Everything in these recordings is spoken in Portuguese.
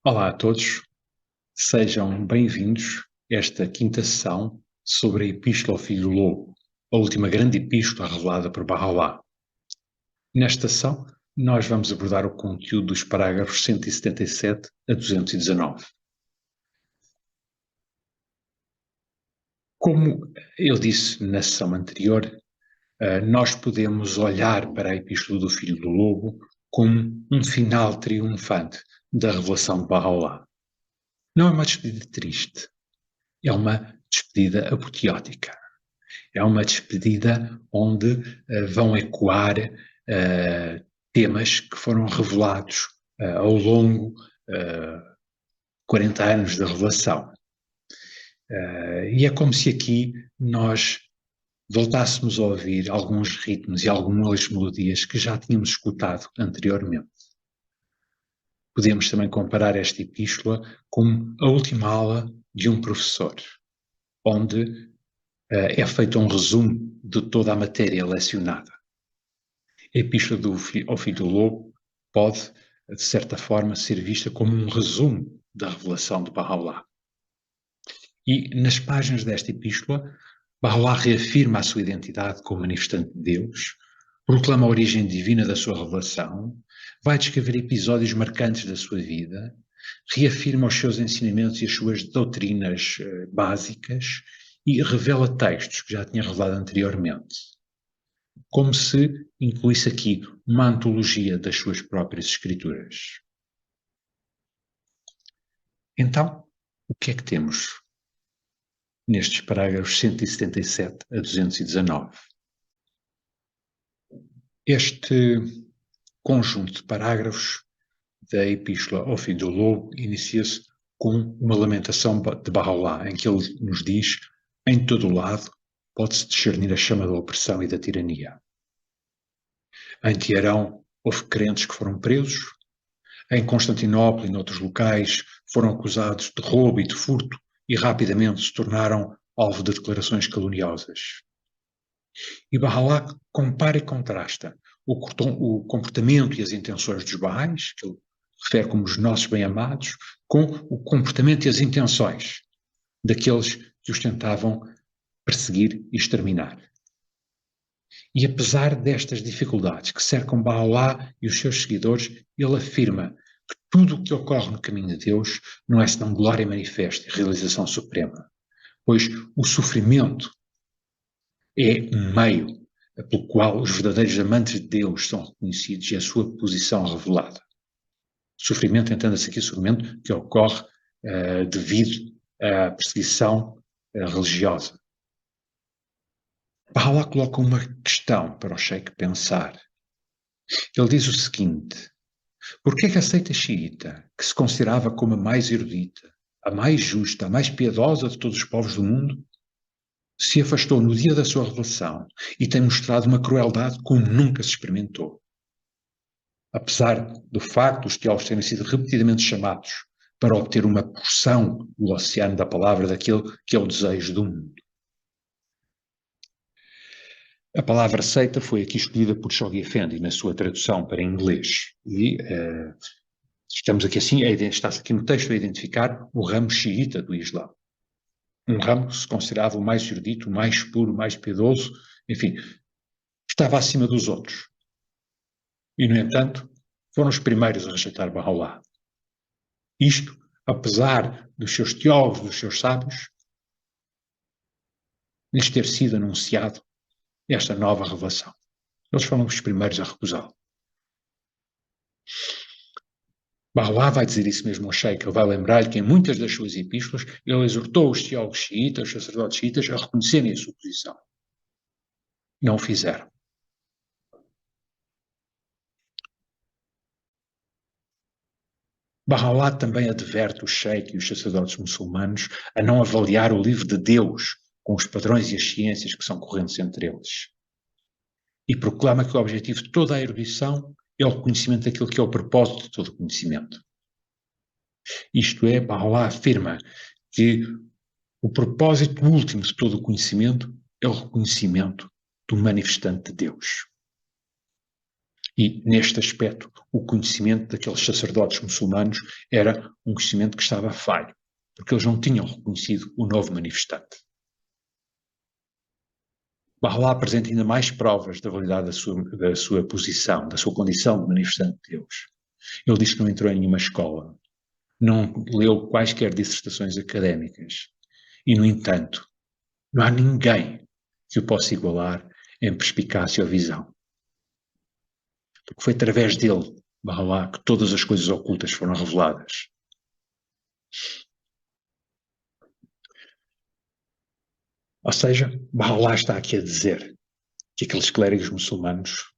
Olá a todos, sejam bem-vindos a esta quinta sessão sobre a Epístola ao Filho do Lobo, a última grande epístola revelada por Bahá'u'lláh. Nesta sessão, nós vamos abordar o conteúdo dos parágrafos 177 a 219. Como eu disse na sessão anterior, nós podemos olhar para a Epístola do Filho do Lobo como um final triunfante da revelação de Bahá'u'lláh. Não é uma despedida triste, é uma despedida apoteótica. É uma despedida onde vão ecoar temas que foram revelados ao longo de 40 anos da revelação. E é como se aqui nós voltássemos a ouvir alguns ritmos e algumas melodias que já tínhamos escutado anteriormente. Podemos também comparar esta epístola com a última aula de um professor, onde é feito um resumo de toda a matéria lecionada. A Epístola ao Filho do Lobo pode, de certa forma, ser vista como um resumo da revelação de Bahá'u'lláh. E nas páginas desta epístola, Bahá'u'lláh reafirma a sua identidade como manifestante de Deus, proclama a origem divina da sua revelação, vai descrever episódios marcantes da sua vida, reafirma os seus ensinamentos e as suas doutrinas básicas e revela textos que já tinha revelado anteriormente, como se incluísse aqui uma antologia das suas próprias escrituras. Então, o que é que temos nestes parágrafos 177 a 219? Este conjunto de parágrafos da Epístola ao Filho do Lobo inicia-se com uma lamentação de Bahá'u'lláh, em que ele nos diz: em todo o lado pode-se discernir a chama da opressão e da tirania. Em Teherão houve crentes que foram presos, em Constantinopla e noutros locais foram acusados de roubo e de furto e rapidamente se tornaram alvo de declarações caluniosas. E Bahá'u'lláh compara e contrasta o comportamento e as intenções dos Bahá'ís, que ele refere como os nossos bem-amados, com o comportamento e as intenções daqueles que os tentavam perseguir e exterminar. E apesar destas dificuldades que cercam Bahá'u'lláh e os seus seguidores, ele afirma que tudo o que ocorre no caminho de Deus não é senão glória manifesta e realização suprema, pois o sofrimento é um meio pelo qual os verdadeiros amantes de Deus são reconhecidos e a sua posição revelada. Sofrimento, entenda-se aqui, sofrimento que ocorre devido à perseguição religiosa. Bahá'u'lláh coloca uma questão para o Sheikh pensar. Ele diz o seguinte: por que é que a seita xiita, que se considerava como a mais erudita, a mais justa, a mais piedosa de todos os povos do mundo, se afastou no dia da sua revelação e tem mostrado uma crueldade como nunca se experimentou? Apesar do facto dos teólogos terem sido repetidamente chamados para obter uma porção do oceano da palavra daquele que é o desejo do mundo. A palavra seita foi aqui escolhida por Shoghi Effendi na sua tradução para inglês e estamos aqui assim, está-se aqui no texto a identificar o ramo xiita do Islã. Um ramo que se considerava o mais erudito, o mais puro, o mais piedoso, enfim, estava acima dos outros. E, no entanto, foram os primeiros a rejeitar Bahá'u'lláh. Isto, apesar dos seus teólogos, dos seus sábios, lhes ter sido anunciado esta nova revelação. Eles foram os primeiros a recusá-lo. Bahá'u'lláh vai dizer isso mesmo ao Sheikh. Ele vai lembrar-lhe que em muitas das suas epístolas ele exortou os teólogos xiitas, os sacerdotes xiitas, a reconhecerem a sua posição. Não o fizeram. Bahá'u'lláh também adverte o Sheikh e os sacerdotes muçulmanos a não avaliar o livro de Deus com os padrões e as ciências que são correntes entre eles. E proclama que o objetivo de toda a erudição é o reconhecimento daquilo que é o propósito de todo o conhecimento. Isto é, Bahá'u'lláh afirma que o propósito último de todo o conhecimento é o reconhecimento do manifestante de Deus. E, neste aspecto, o conhecimento daqueles sacerdotes muçulmanos era um conhecimento que estava falho, porque eles não tinham reconhecido o novo manifestante. Baha'u'lláh apresenta ainda mais provas da validade da sua posição, da sua condição de manifestante de Deus. Ele diz que não entrou em nenhuma escola, não leu quaisquer dissertações académicas e, no entanto, não há ninguém que o possa igualar em perspicácia ou visão. Porque foi através dele, Baha'u'lláh, que todas as coisas ocultas foram reveladas. Ou seja, Baha'u'lláh está aqui a dizer que aqueles clérigos muçulmanos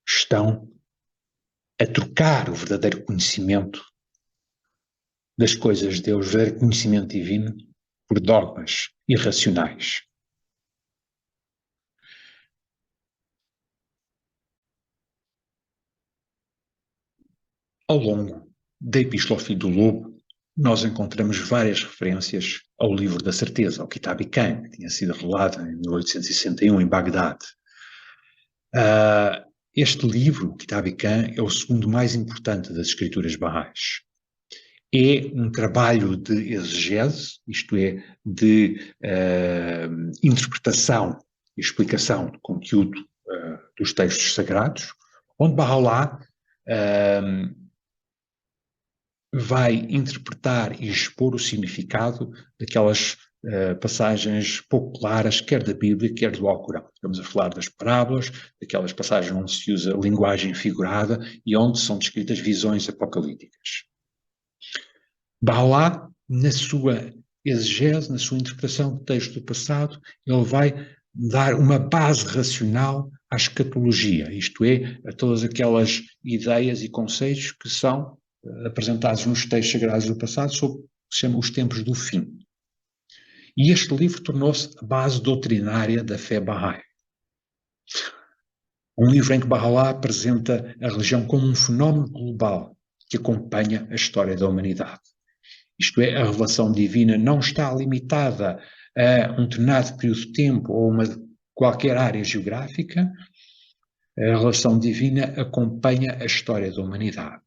estão a trocar o verdadeiro conhecimento das coisas de Deus, o verdadeiro conhecimento divino, por dogmas irracionais. Ao longo da Epístola ao Filho do Lobo, nós encontramos várias referências ao livro da certeza, ao Kitab i-Khan, que tinha sido revelado em 1861 em Bagdade. Este livro, Kitab i-Khan, é o segundo mais importante das escrituras bahais. É um trabalho de exegese, isto é, de interpretação e explicação do conteúdo dos textos sagrados, onde Baha'u'lláh vai interpretar e expor o significado daquelas passagens pouco claras, quer da Bíblia, quer do Alcorão. Estamos a falar das parábolas, daquelas passagens onde se usa linguagem figurada e onde são descritas visões apocalípticas. Baha'u'lláh, na sua exegese, na sua interpretação do texto do passado, ele vai dar uma base racional à escatologia, isto é, a todas aquelas ideias e conceitos que são apresentados nos textos sagrados do passado sobre o que se chama os tempos do fim. E este livro tornou-se a base doutrinária da fé Bahá'í. Um livro em que Baha'u'lláh apresenta a religião como um fenómeno global que acompanha a história da humanidade. Isto é, a revelação divina não está limitada a um determinado período de tempo ou uma qualquer área geográfica. A revelação divina acompanha a história da humanidade.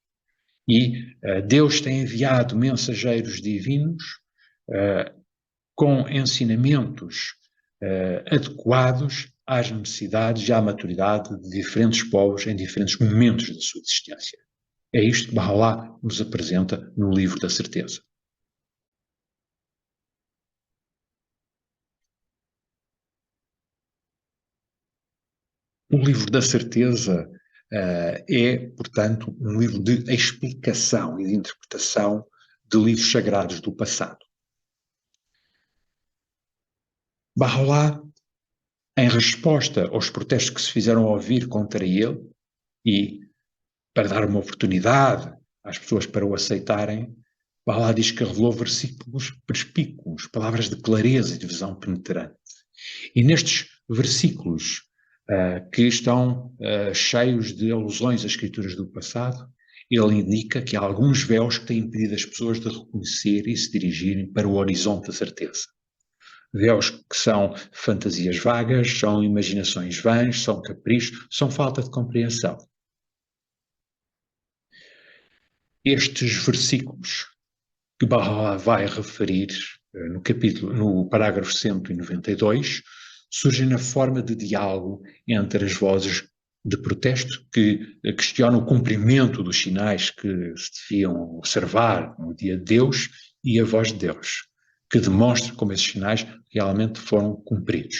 E Deus tem enviado mensageiros divinos com ensinamentos adequados às necessidades e à maturidade de diferentes povos em diferentes momentos da sua existência. É isto que Baha'u'lláh nos apresenta no Livro da Certeza. O Livro da Certeza é, portanto, um livro de explicação e de interpretação de livros sagrados do passado. Baha'u'lláh, em resposta aos protestos que se fizeram ouvir contra ele e para dar uma oportunidade às pessoas para o aceitarem, Baha'u'lláh diz que revelou versículos perspícuos, palavras de clareza e de visão penetrante. E nestes versículos que estão cheios de alusões às escrituras do passado, ele indica que há alguns véus que têm impedido as pessoas de reconhecer e se dirigirem para o horizonte da certeza. Véus que são fantasias vagas, são imaginações vãs, são caprichos, são falta de compreensão. Estes versículos que Baha'u'lláh vai referir no parágrafo 192, surgem na forma de diálogo entre as vozes de protesto que questionam o cumprimento dos sinais que se deviam observar no dia de Deus e a voz de Deus, que demonstra como esses sinais realmente foram cumpridos.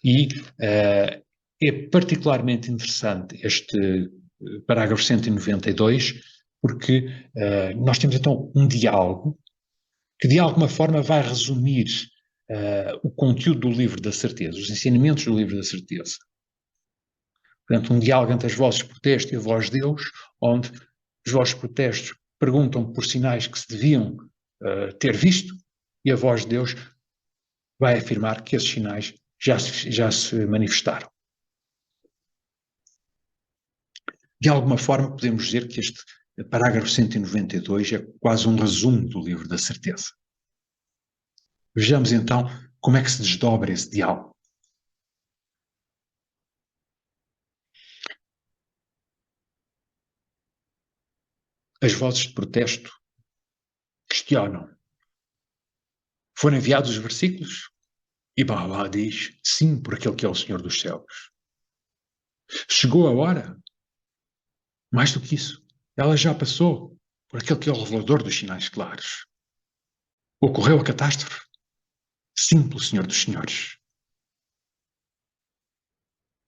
E é particularmente interessante este parágrafo 192, porque nós temos então um diálogo que de alguma forma vai resumir o conteúdo do livro da certeza, os ensinamentos do livro da certeza. Portanto, um diálogo entre as vozes de protesto e a voz de Deus, onde as vozes de protesto perguntam por sinais que se deviam ter visto e a voz de Deus vai afirmar que esses sinais já se manifestaram. De alguma forma, podemos dizer que este parágrafo 192 é quase um resumo do livro da certeza. Vejamos então como é que se desdobra esse diálogo. As vozes de protesto questionam. Foram enviados os versículos? E Bahá'u'lláh diz, sim, por aquele que é o Senhor dos céus. Chegou a hora? Mais do que isso, ela já passou por aquele que é o revelador dos sinais claros. Ocorreu a catástrofe? Sim, pelo Senhor dos senhores.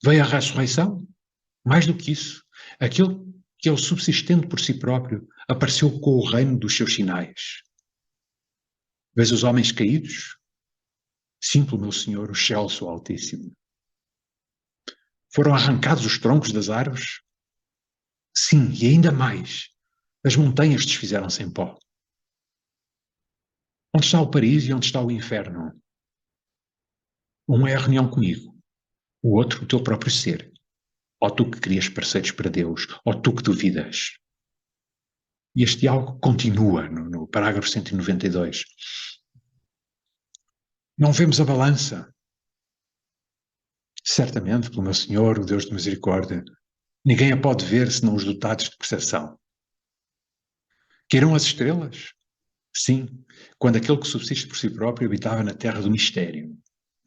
Veio a ressurreição? Mais do que isso, aquele que é o subsistente por si próprio apareceu com o reino dos seus sinais. Vês os homens caídos? Sim, pelo meu Senhor, o Excelso Altíssimo. Foram arrancados os troncos das árvores? Sim, e ainda mais. As montanhas desfizeram-se em pó. Onde está o paraíso e onde está o inferno? Um é a reunião comigo, o outro o teu próprio ser. Ó tu que crias parceiros para Deus, ó tu que duvidas. E este diálogo continua no parágrafo 192. Não vemos a balança. Certamente, pelo meu Senhor, o Deus de misericórdia, ninguém a pode ver senão os dotados de percepção. Queiram as estrelas? Sim, quando aquele que subsiste por si próprio habitava na terra do mistério,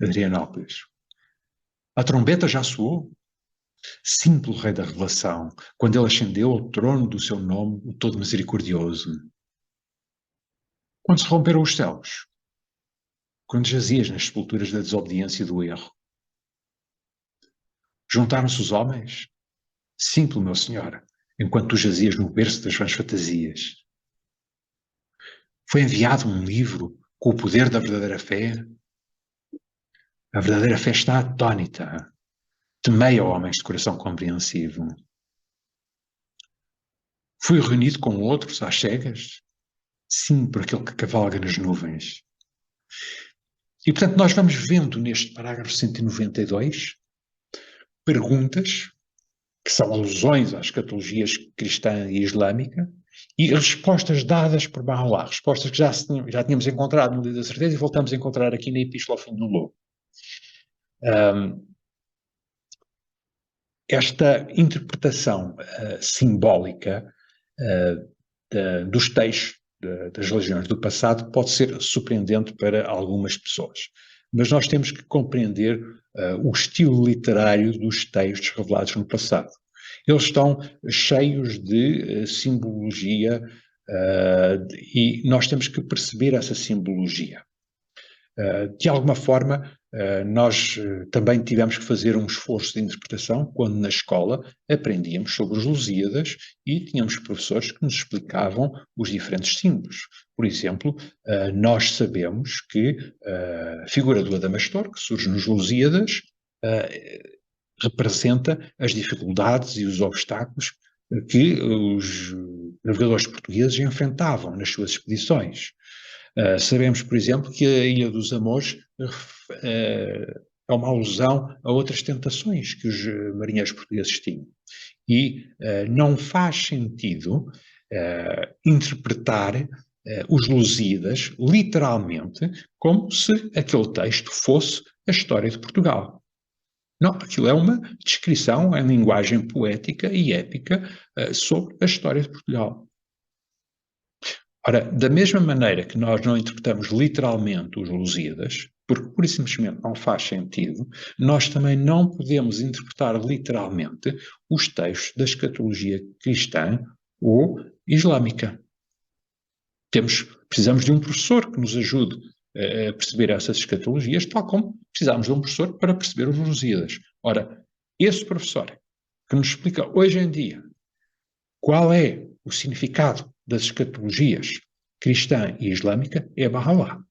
Adrianópolis. A trombeta já soou? Sim, pelo Rei da Revelação, quando ele ascendeu ao trono do seu nome, o Todo Misericordioso. Quando se romperam os céus? Quando jazias nas sepulturas da desobediência e do erro. Juntaram-se os homens? Sim, pelo meu Senhor, enquanto tu jazias no berço das vãs fantasias. Foi enviado um livro com o poder da verdadeira fé? A verdadeira fé está atônita. Temei, ó homens de coração compreensivo. Fui reunido com outros às cegas? Sim, por aquele que cavalga nas nuvens. E, portanto, nós vamos vendo neste parágrafo 192 perguntas que são alusões às escatologias cristã e islâmica e respostas dadas por Bahá'u'lláh, respostas que já tínhamos encontrado no Livro da Certeza e voltamos a encontrar aqui na Epístola ao Fim do Lobo. Esta interpretação simbólica dos textos das religiões do passado pode ser surpreendente para algumas pessoas. Mas nós temos que compreender o estilo literário dos textos revelados no passado. Eles estão cheios de simbologia e nós temos que perceber essa simbologia. De alguma forma, nós também tivemos que fazer um esforço de interpretação quando na escola aprendíamos sobre os Lusíadas e tínhamos professores que nos explicavam os diferentes símbolos. Por exemplo, nós sabemos que a figura do Adamastor, que surge nos Lusíadas, representa as dificuldades e os obstáculos que os navegadores portugueses enfrentavam nas suas expedições. Sabemos, por exemplo, que a Ilha dos Amores é uma alusão a outras tentações que os marinheiros portugueses tinham. E não faz sentido interpretar os Lusíadas literalmente como se aquele texto fosse a história de Portugal. Não, aquilo é uma descrição em linguagem poética e épica sobre a história de Portugal. Ora, da mesma maneira que nós não interpretamos literalmente os Lusíadas, porque pura e simplesmente não faz sentido, nós também não podemos interpretar literalmente os textos da escatologia cristã ou islâmica. Precisamos de um professor que nos ajude a perceber essas escatologias, tal como precisamos de um professor para perceber os Lusíadas. Ora, esse professor que nos explica hoje em dia qual é o significado das escatologias cristã e islâmica é Bahá'u'lláh.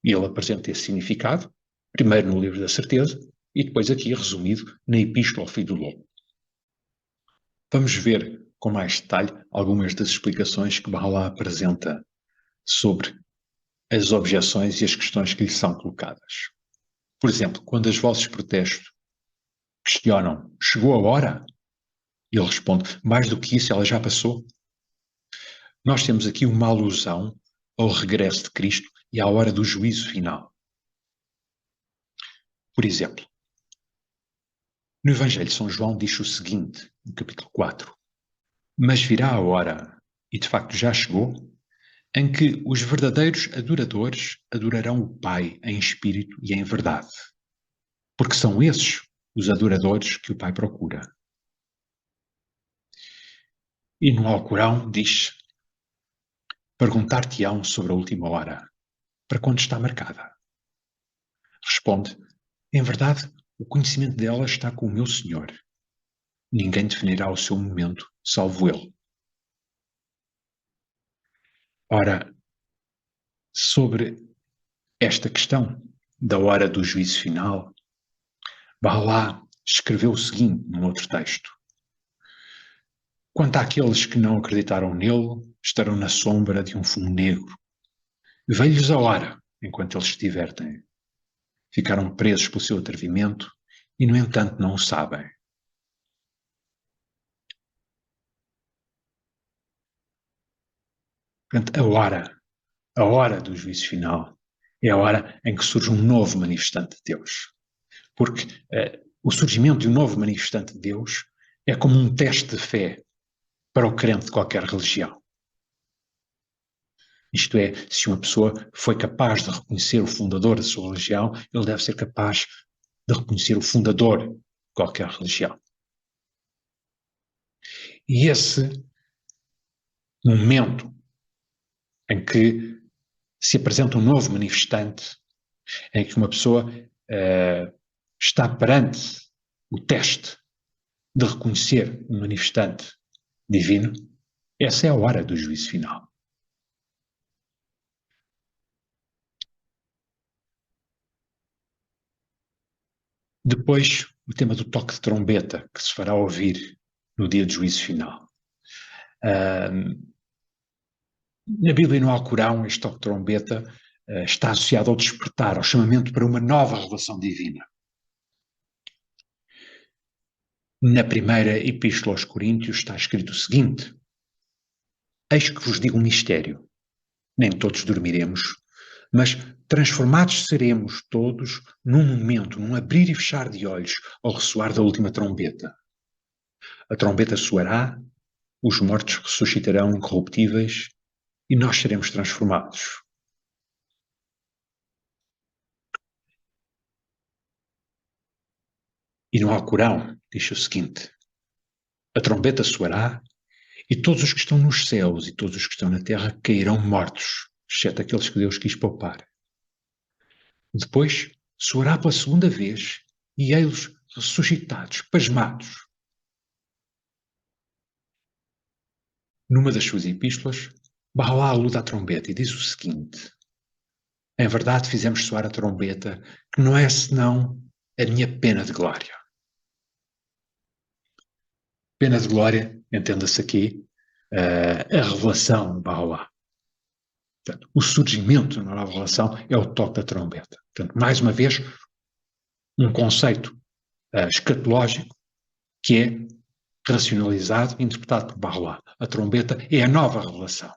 E ele apresenta esse significado, primeiro no Livro da Certeza e depois aqui resumido na Epístola ao Filho do Lobo. Vamos ver com mais detalhe algumas das explicações que Bahá'u'lláh apresenta sobre as objeções e as questões que lhe são colocadas. Por exemplo, quando as vozes de protesto questionam, chegou a hora? E ele responde, mais do que isso, ela já passou. Nós temos aqui uma alusão ao regresso de Cristo e à hora do juízo final. Por exemplo, no Evangelho de São João diz o seguinte, no capítulo 4, mas virá a hora e de facto já chegou, em que os verdadeiros adoradores adorarão o Pai em espírito e em verdade. Porque são esses os adoradores que o Pai procura. E no Alcorão diz: perguntar-te-ão sobre a última hora, para quando está marcada. Responde: em verdade, o conhecimento dela está com o meu Senhor. Ninguém definirá o seu momento, salvo ele. Ora, sobre esta questão da hora do juízo final, Bahá'u'lláh escreveu o seguinte num outro texto: quanto àqueles que não acreditaram nele, estarão na sombra de um fumo negro. Veio-lhes a hora, enquanto eles se divertem. Ficaram presos pelo seu atrevimento e, no entanto, não o sabem. Portanto, a hora do juízo final, é a hora em que surge um novo manifestante de Deus. Porque o surgimento de um novo manifestante de Deus é como um teste de fé para o crente de qualquer religião. Isto é, se uma pessoa foi capaz de reconhecer o fundador da sua religião, ele deve ser capaz de reconhecer o fundador de qualquer religião. E esse momento em que se apresenta um novo manifestante, em que uma pessoa está perante o teste de reconhecer um manifestante divino, essa é a hora do juízo final. Depois, o tema do toque de trombeta, que se fará ouvir no dia do juízo final. Na Bíblia e no Alcorão, este toque de trombeta está associado ao despertar, ao chamamento para uma nova revelação divina. Na primeira epístola aos Coríntios está escrito o seguinte: eis que vos digo um mistério. Nem todos dormiremos, mas transformados seremos todos num momento, num abrir e fechar de olhos, ao ressoar da última trombeta. A trombeta soará, os mortos ressuscitarão incorruptíveis e nós seremos transformados. E no Alcorão diz o seguinte: a trombeta soará e todos os que estão nos céus e todos os que estão na terra cairão mortos, exceto aqueles que Deus quis poupar. Depois soará pela segunda vez e ei-los ressuscitados, pasmados. Numa das suas epístolas, Bahá'u'lláh alude à trombeta e diz o seguinte: em verdade fizemos soar a trombeta, que não é senão a minha pena de glória. Pena de glória, entenda-se aqui, a revelação de Bahá'u'lláh. Portanto, o surgimento de uma nova revelação é o toque da trombeta. Portanto, mais uma vez, um conceito escatológico que é racionalizado e interpretado por Bahá'u'lláh. A trombeta é a nova revelação.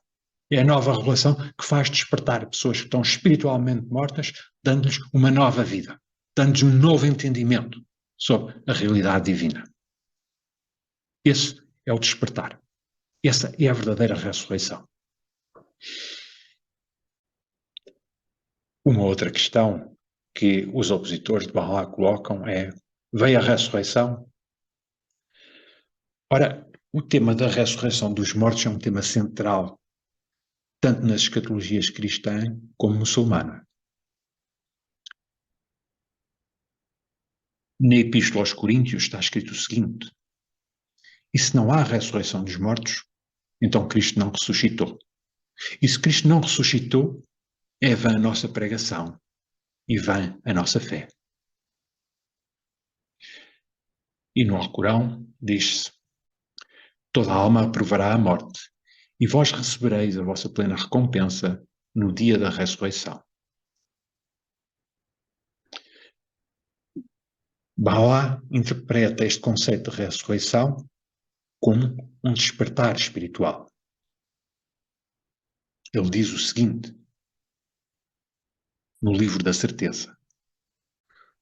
É a nova revelação que faz despertar pessoas que estão espiritualmente mortas, dando-lhes uma nova vida, dando-lhes um novo entendimento sobre a realidade divina. Esse é o despertar. Essa é a verdadeira ressurreição. Uma outra questão que os opositores de Bahá'u'lláh colocam é: veio a ressurreição? Ora, o tema da ressurreição dos mortos é um tema central, tanto nas escatologias cristã como muçulmana. Na Epístola aos Coríntios está escrito o seguinte: e se não há ressurreição dos mortos, então Cristo não ressuscitou. E se Cristo não ressuscitou, é vã a nossa pregação e vã a nossa fé. E no Alcorão diz-se: toda alma aprovará a morte, e vós recebereis a vossa plena recompensa no dia da ressurreição. Bahá'u'lláh interpreta este conceito de ressurreição como um despertar espiritual. Ele diz o seguinte, no livro da certeza: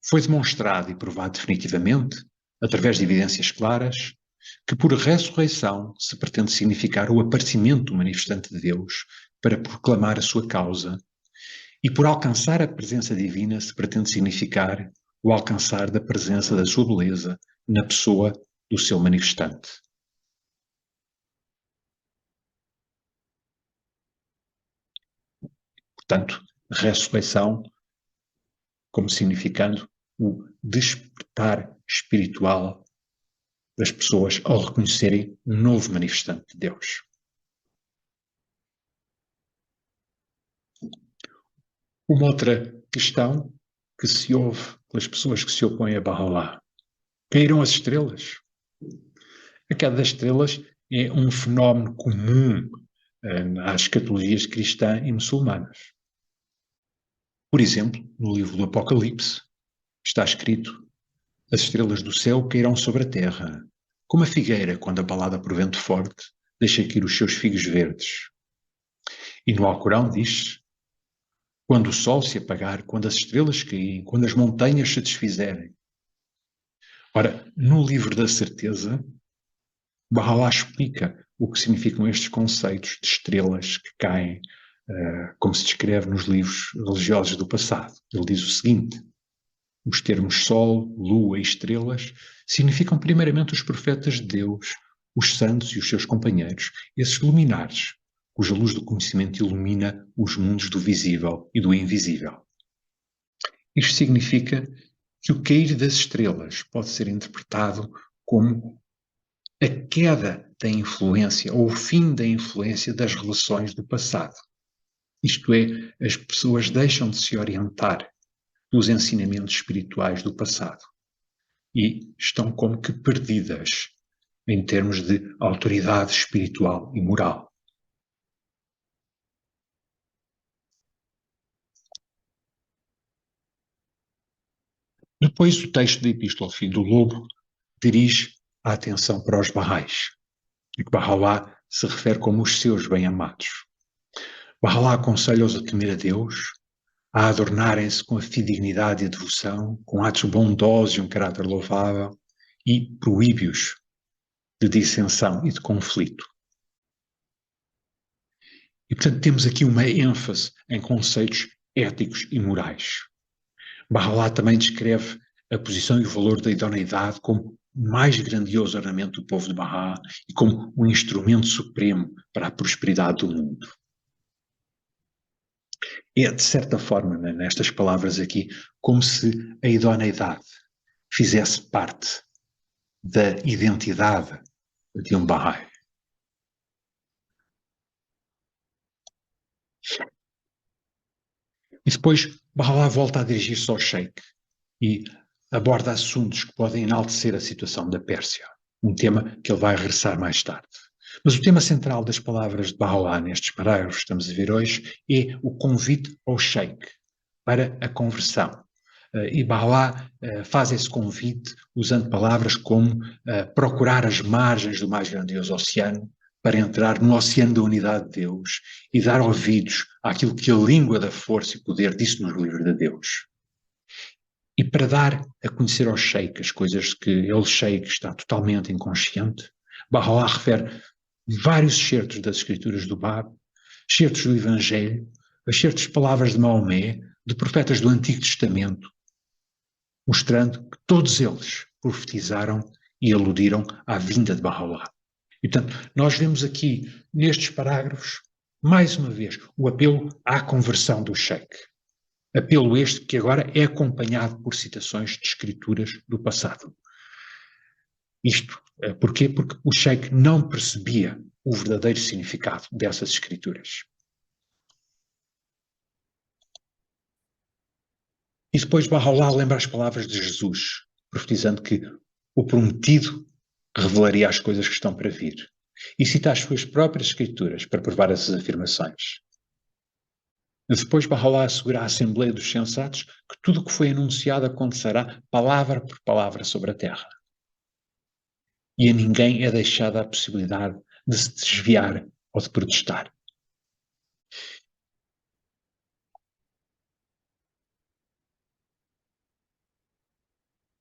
foi demonstrado e provado definitivamente, através de evidências claras, que por ressurreição se pretende significar o aparecimento do manifestante de Deus para proclamar a sua causa, e por alcançar a presença divina se pretende significar o alcançar da presença da sua beleza na pessoa do seu manifestante. Portanto, ressurreição como significando o despertar espiritual das pessoas ao reconhecerem um novo manifestante de Deus. Uma outra questão que se ouve pelas pessoas que se opõem a Bahá'u'lláh: caíram as estrelas? A queda das estrelas é um fenómeno comum às escatologias cristã e muçulmanas. Por exemplo, no livro do Apocalipse está escrito: as estrelas do céu cairão sobre a terra, como a figueira, quando abalada por vento forte, deixa cair os seus figos verdes. E no Alcorão diz: quando o sol se apagar, quando as estrelas caírem, quando as montanhas se desfizerem. Ora, no livro da certeza, Bahá'u'lláh explica o que significam estes conceitos de estrelas que caem, como se descreve nos livros religiosos do passado. Ele diz o seguinte: os termos sol, lua e estrelas significam primeiramente os profetas de Deus, os santos e os seus companheiros, esses luminares, cuja luz do conhecimento ilumina os mundos do visível e do invisível. Isto significa que o cair das estrelas pode ser interpretado como a queda da influência ou o fim da influência das relações do passado. Isto é, as pessoas deixam de se orientar dos ensinamentos espirituais do passado e estão como que perdidas em termos de autoridade espiritual e moral. Depois, o texto da Epístola ao Filho do Lobo dirige a atenção para os Bahá'ís, e que Bahá'u'lláh se refere como os seus bem-amados. Bahá'u'lláh aconselha-os a temer a Deus, a adornarem-se com a fidedignidade e a devoção, com atos bondosos e um caráter louvável, e proíbe-os de dissensão e de conflito. E, portanto, temos aqui uma ênfase em conceitos éticos e morais. Bahá'u'lláh também descreve a posição e o valor da idoneidade como o mais grandioso ornamento do povo de Bahá e como um instrumento supremo para a prosperidade do mundo. É, de certa forma, nestas palavras aqui, como se a idoneidade fizesse parte da identidade de um Bahá'í. E depois Bahá'u'lláh volta a dirigir-se ao Sheikh e aborda assuntos que podem enaltecer a situação da Pérsia, um tema que ele vai regressar mais tarde. Mas o tema central das palavras de Bahá'u'lláh nestes parágrafos que estamos a ver hoje é o convite ao Sheikh para a conversão. E Bahá'u'lláh faz esse convite usando palavras como procurar as margens do mais grandioso oceano para entrar no oceano da unidade de Deus e dar ouvidos àquilo que a língua da força e poder disse nos livros de Deus. E para dar a conhecer ao Sheikh as coisas que ele, Sheikh, está totalmente inconsciente, Bahá'u'lláh refere vários excertos das escrituras do Bab, excertos do Evangelho, excertos de palavras de Maomé, de profetas do Antigo Testamento, mostrando que todos eles profetizaram e aludiram à vinda de Bahá'u'lláh. E, portanto, nós vemos aqui, nestes parágrafos, mais uma vez, o apelo à conversão do Sheikh. Apelo este que agora é acompanhado por citações de escrituras do passado. Isto porquê? Porque o Sheikh não percebia o verdadeiro significado dessas escrituras. E depois Bahá'u'lláh lembra as palavras de Jesus, profetizando que o prometido revelaria as coisas que estão para vir. E cita as suas próprias escrituras para provar essas afirmações. Depois Bahá'u'lláh assegura à Assembleia dos Sensatos que tudo o que foi anunciado acontecerá palavra por palavra sobre a terra. E a ninguém é deixada a possibilidade de se desviar ou de protestar.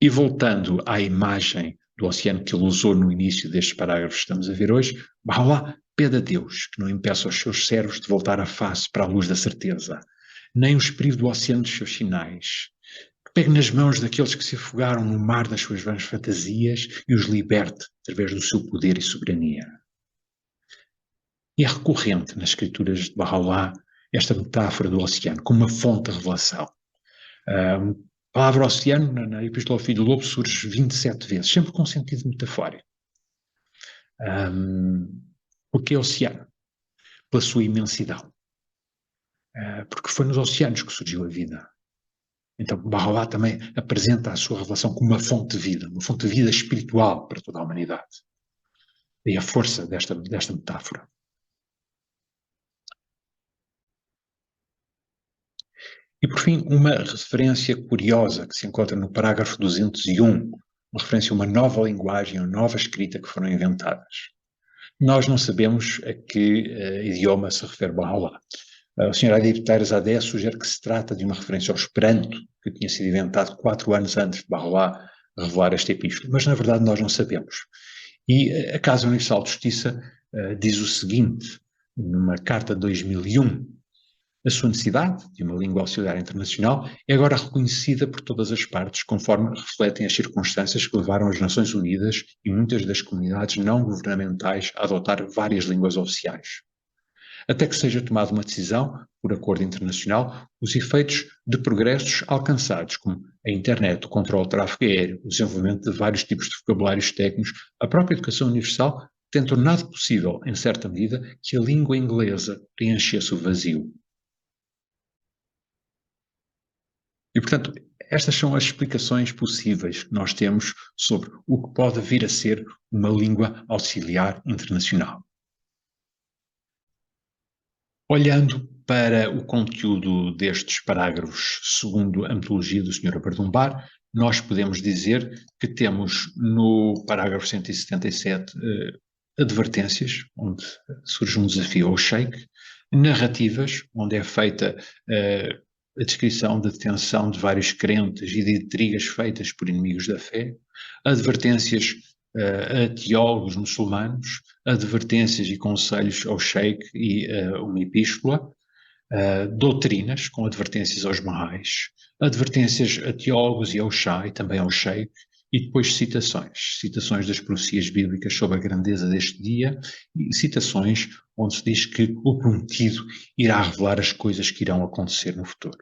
E voltando à imagem do oceano que ele usou no início destes parágrafos que estamos a ver hoje, Bahá'u'lláh pede a Deus que não impeça os seus servos de voltar a face para a luz da certeza, nem os prive do oceano dos seus sinais, que pegue nas mãos daqueles que se afogaram no mar das suas vãs fantasias e os liberte através do seu poder e soberania. E é recorrente nas escrituras de Bahá'u'lláh esta metáfora do oceano como uma fonte de revelação. A palavra oceano na Epístola ao Filho do Lobo surge 27 vezes, sempre com sentido metafórico. Porque é oceano? Pela sua imensidão. Porque foi nos oceanos que surgiu a vida. Então Bahá'u'lláh também apresenta a sua revelação como uma fonte de vida espiritual para toda a humanidade. E a força desta metáfora. E por fim, uma referência curiosa que se encontra no parágrafo 201, uma referência a uma nova linguagem, uma nova escrita que foram inventadas. Nós não sabemos a que idioma se refere Bahá'u'lláh. O Sr. Adib Taher Zadeh sugere que se trata de uma referência ao Esperanto, que tinha sido inventado 4 anos antes de Bahá'u'lláh revelar esta epístola, mas na verdade nós não sabemos. E a Casa Universal de Justiça diz o seguinte, numa carta de 2001, a sua necessidade de uma língua auxiliar internacional é agora reconhecida por todas as partes, conforme refletem as circunstâncias que levaram as Nações Unidas e muitas das comunidades não governamentais a adotar várias línguas oficiais. Até que seja tomada uma decisão, por acordo internacional, os efeitos de progressos alcançados, como a internet, o controle do tráfego aéreo, o desenvolvimento de vários tipos de vocabulários técnicos, a própria educação universal, tem tornado possível, em certa medida, que a língua inglesa preenchesse o vazio. E, portanto, estas são as explicações possíveis que nós temos sobre o que pode vir a ser uma língua auxiliar internacional. Olhando para o conteúdo destes parágrafos, segundo a metodologia do Sr. Aberdumbar, nós podemos dizer que temos no parágrafo 177 advertências, onde surge um desafio ao sheik, narrativas, onde é feita a descrição da detenção de vários crentes e de intrigas feitas por inimigos da fé, advertências a teólogos muçulmanos, advertências e conselhos ao sheik e uma epístola, doutrinas com advertências aos mahais, advertências a teólogos e ao shah e também ao sheik, e depois citações das profecias bíblicas sobre a grandeza deste dia e citações onde se diz que o prometido irá revelar as coisas que irão acontecer no futuro.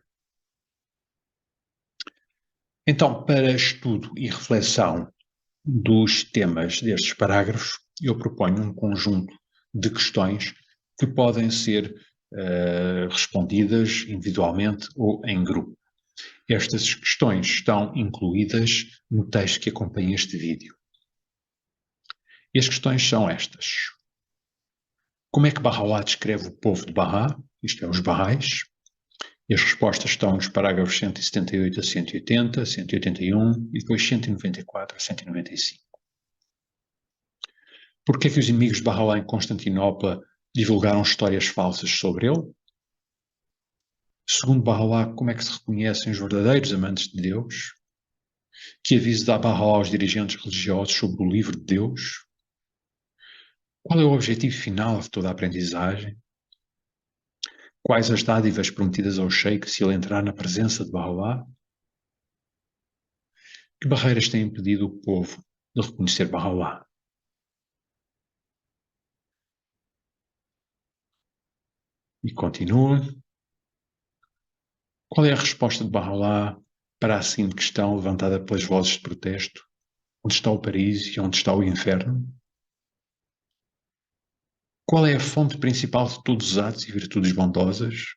Então, para estudo e reflexão dos temas destes parágrafos, eu proponho um conjunto de questões que podem ser respondidas individualmente ou em grupo. Estas questões estão incluídas no texto que acompanha este vídeo. E as questões são estas. Como é que Bahá'u'lláh descreve o povo de Bahá, isto é, os Bahais? E as respostas estão nos parágrafos 178 a 180, 181 e depois 194 a 195. Por que é que os inimigos de Bahá'u'lláh em Constantinopla divulgaram histórias falsas sobre ele? Segundo Bahá'u'lláh, como é que se reconhecem os verdadeiros amantes de Deus? Que aviso dá Bahá'u'lláh aos dirigentes religiosos sobre o livro de Deus? Qual é o objetivo final de toda a aprendizagem? Quais as dádivas prometidas ao sheik se ele entrar na presença de Bahá'u'lláh? Que barreiras têm impedido o povo de reconhecer Bahá'u'lláh? E continua. Qual é a resposta de Bahá'u'lláh para a seguinte questão levantada pelas vozes de protesto? Onde está o paraíso e onde está o inferno? Qual é a fonte principal de todos os atos e virtudes bondosas?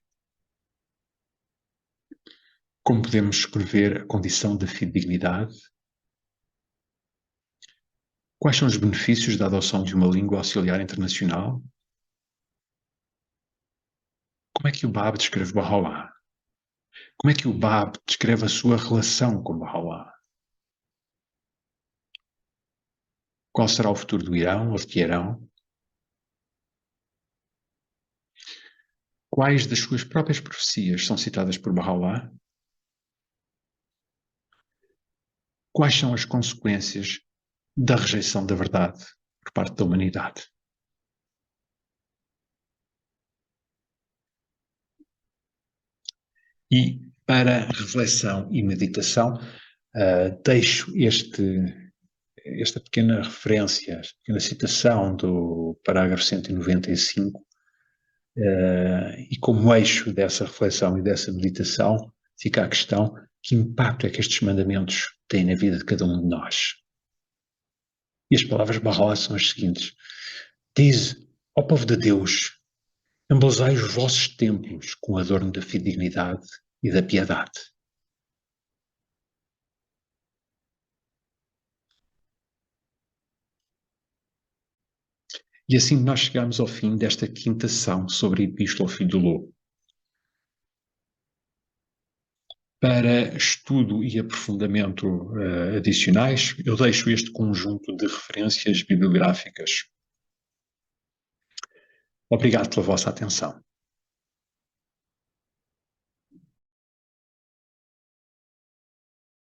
Como podemos escrever a condição da fidedignidade? Quais são os benefícios da adoção de uma língua auxiliar internacional? Como é que o Bab descreve Bahá'u'lláh? Como é que o Bab descreve a sua relação com Bahá'u'lláh? Qual será o futuro do Irão ou de Teherão? Quais das suas próprias profecias são citadas por Bahá'u'lláh? Quais são as consequências da rejeição da verdade por parte da humanidade. E para reflexão e meditação, deixo esta pequena referência, esta pequena citação do parágrafo 195, e como eixo dessa reflexão e dessa meditação, fica a questão: que impacto é que estes mandamentos têm na vida de cada um de nós? E as palavras de Bahá'u'lláh são as seguintes: diz, ó povo de Deus, embelezai os vossos templos com o adorno da fidedignidade e da piedade. E assim nós chegamos ao fim desta quinta sessão sobre a Epístola ao Filho do Lobo. Para estudo e aprofundamento adicionais, eu deixo este conjunto de referências bibliográficas. Obrigado pela vossa atenção.